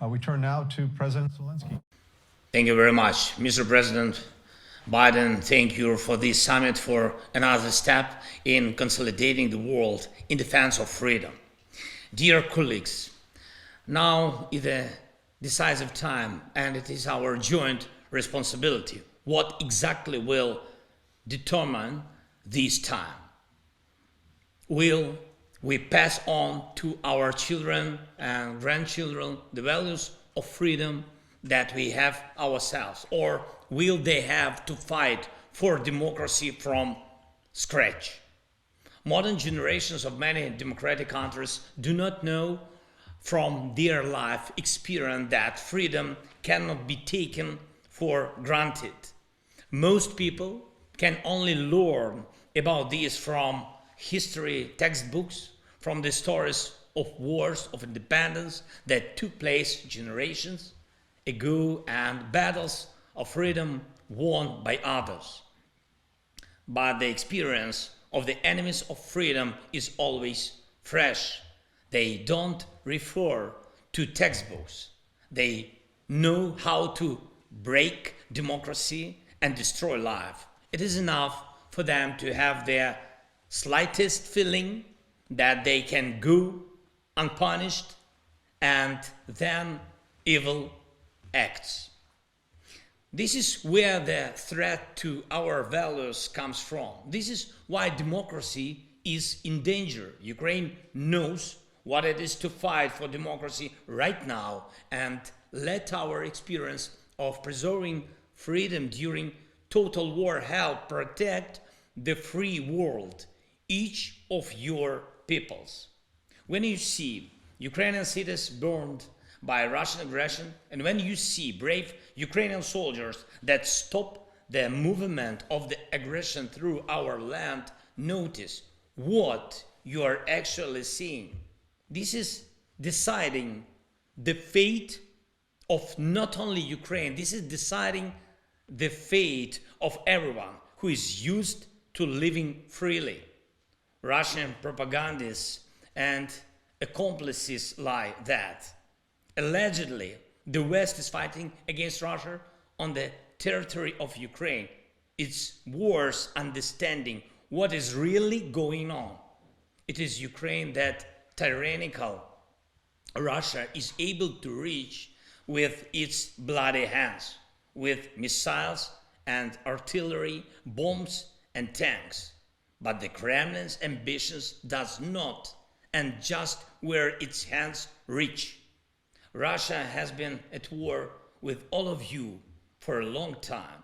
We turn now to President Zelensky. Thank you very much, Mr. President Biden. Thank you for this summit, for another step in consolidating the world in defense of freedom. Dear colleagues, now is a decisive time, and it is our joint responsibility. What exactly will determine this time? Will we pass on to our children and grandchildren the values of freedom that we have ourselves, or will they have to fight for democracy from scratch? Modern generations of many democratic countries do not know from their life experience that freedom cannot be taken for granted. Most people can only learn about this from history textbooks, from the stories of wars of independence that took place generations ago and battles of freedom won by others. But the experience of the enemies of freedom is always fresh. They don't refer to textbooks. They know how to break democracy and destroy life. It is enough for them to have their slightest feeling that they can go unpunished, and then evil acts. This is where the threat to our values comes from. This is why democracy is in danger. Ukraine knows what it is to fight for democracy right now, and let our experience of preserving freedom during total war help protect the free world, each of your peoples. When you see Ukrainian cities burned by Russian aggression, and when you see brave Ukrainian soldiers that stop the movement of the aggression through our land, notice what you are actually seeing. This is deciding the fate of not only Ukraine, this is deciding the fate of everyone who is used to living freely. Russian propagandists and accomplices like that. Allegedly, the West is fighting against Russia on the territory of Ukraine. It's worse understanding what is really going on. It is Ukraine that tyrannical Russia is able to reach with its bloody hands, with missiles and artillery, bombs and tanks. But the Kremlin's ambitions does not and just where its hands reach. Russia has been at war with all of you for a long time,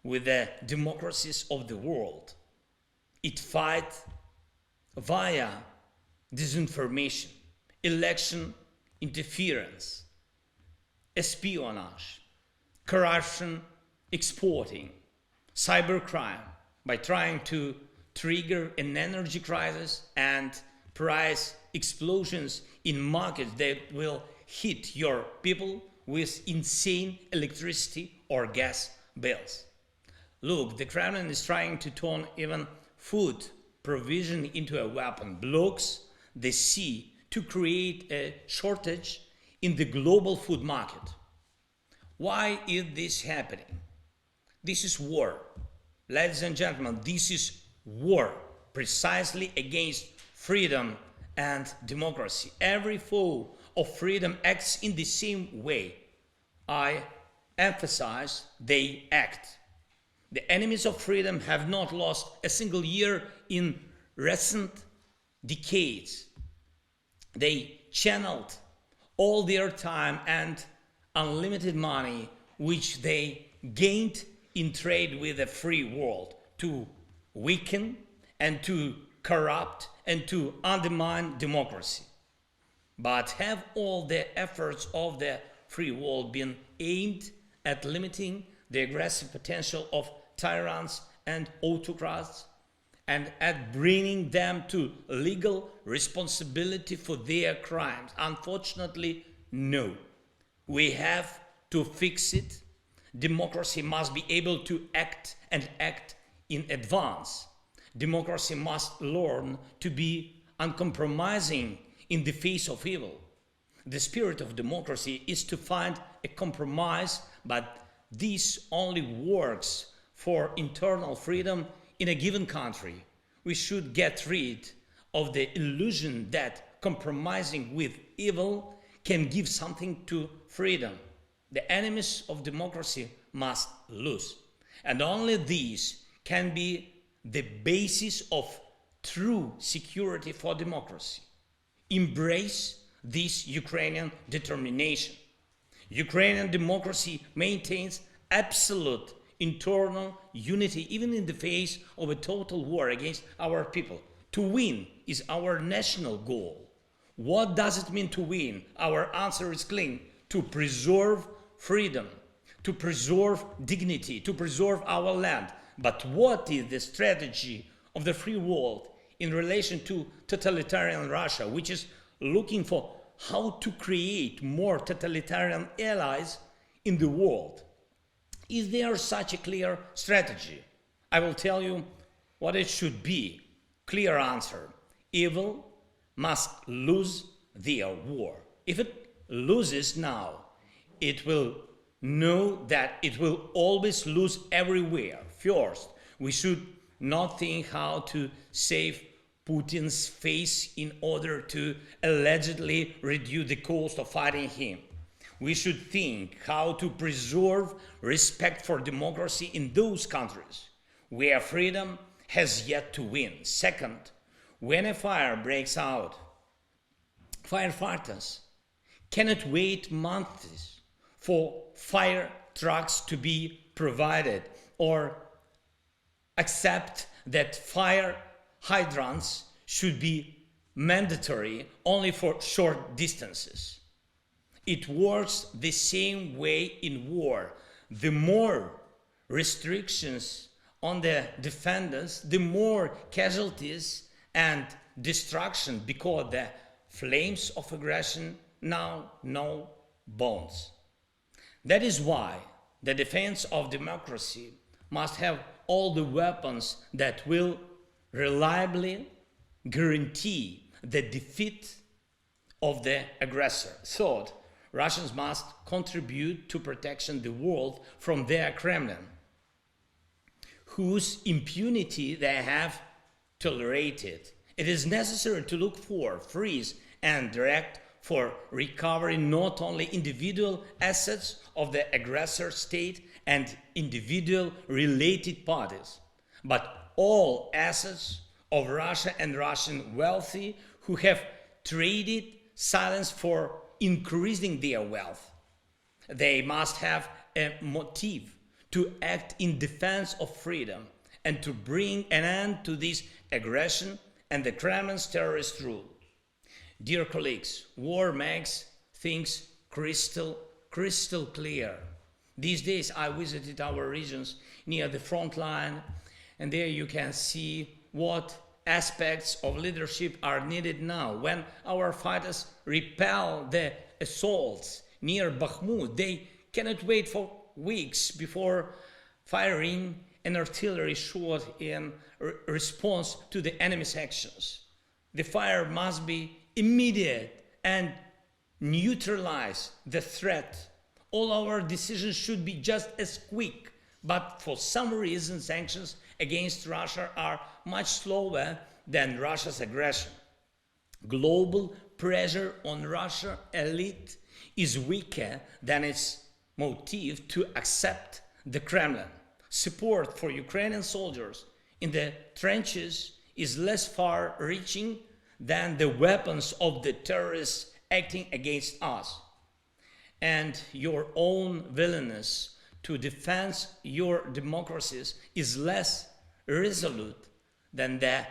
with the democracies of the world. It fights via disinformation, election interference, espionage, corruption, exporting, cybercrime, by trying to trigger an energy crisis and price explosions in markets that will hit your people with insane electricity or gas bills. Look, the Kremlin is trying to turn even food provision into a weapon, blocks the sea to create a shortage in the global food market. Why is this happening? This is war. Ladies and gentlemen, this is war precisely against freedom and democracy. Every foe of freedom acts in the same way. I emphasize they act. The enemies of freedom have not lost a single year in recent decades. They channeled all their time and unlimited money which they gained in trade with the free world to weaken and to corrupt and to undermine democracy. But have all the efforts of the free world been aimed at limiting the aggressive potential of tyrants and autocrats and at bringing them to legal responsibility for their crimes? Unfortunately, no. We have to fix it. Democracy must be able to act and act in advance. Democracy must learn to be uncompromising in the face of evil. the spirit of democracy is to find a compromise, but this only works for internal freedom in a given country. We should get rid of the illusion that compromising with evil can give something to freedom. The enemies of democracy must lose. And only these can be the basis of true security for democracy. Embrace this Ukrainian determination. Ukrainian democracy maintains absolute internal unity even in the face of a total war against our people. To win is our national goal. What does it mean to win? Our answer is clear: to preserve freedom, to preserve dignity, to preserve our land. But what is the strategy of the free world in relation to totalitarian Russia, which is looking for how to create more totalitarian allies in the world? Is there such a clear strategy? I will tell you what it should be. Clear answer: evil must lose their war. If it loses now, it will know that it will always lose everywhere. First, we should not think how to save Putin's face in order to allegedly reduce the cost of fighting him. We should think how to preserve respect for democracy in those countries where freedom has yet to win. Second, when a fire breaks out, firefighters cannot wait months for fire trucks to be provided or accept that fire hydrants should be mandatory only for short distances. It works the same way in war. The more restrictions on the defenders, the more casualties and destruction, because the flames of aggression now know bounds. That is why the defense of democracy must have all the weapons that will reliably guarantee the defeat of the aggressor. Third, Russians must contribute to protection the world from their Kremlin, whose impunity they have tolerated. It is necessary to look for, freeze, and direct for recovery not only individual assets of the aggressor state and individual related parties, but all assets of Russia and Russian wealthy who have traded silence for increasing their wealth. They must have a motive to act in defense of freedom and to bring an end to this aggression and the Kremlin's terrorist rule. Dear colleagues, war makes things crystal clear. These days I visited our regions near the front line, and there you can see what aspects of leadership are needed now. When our fighters repel the assaults near Bakhmut, they cannot wait for weeks before firing an artillery shot in response to the enemy's actions. The fire must be immediate and neutralize the threat. All our decisions should be just as quick, but for some reason sanctions against Russia are much slower than Russia's aggression. Global pressure on Russia elite is weaker than its motive to accept the Kremlin. Support for Ukrainian soldiers in the trenches is less far-reaching than the weapons of the terrorists acting against us. And your own willingness to defend your democracies is less resolute than the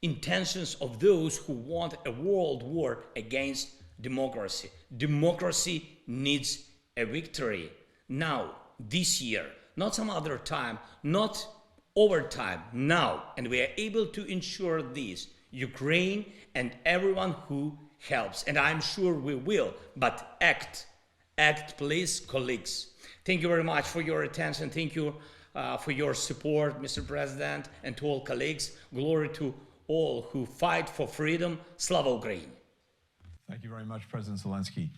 intentions of those who want a world war against democracy. Democracy needs a victory now, this year, not some other time, not over time, now. And we are able to ensure this, Ukraine and everyone who helps. And I'm sure we will, but act, please, colleagues. Thank you very much for your attention. Thank you for your support, Mr. President, and to all colleagues. Glory to all who fight for freedom. Slava Ukraini! Thank you. you very much, President Zelensky.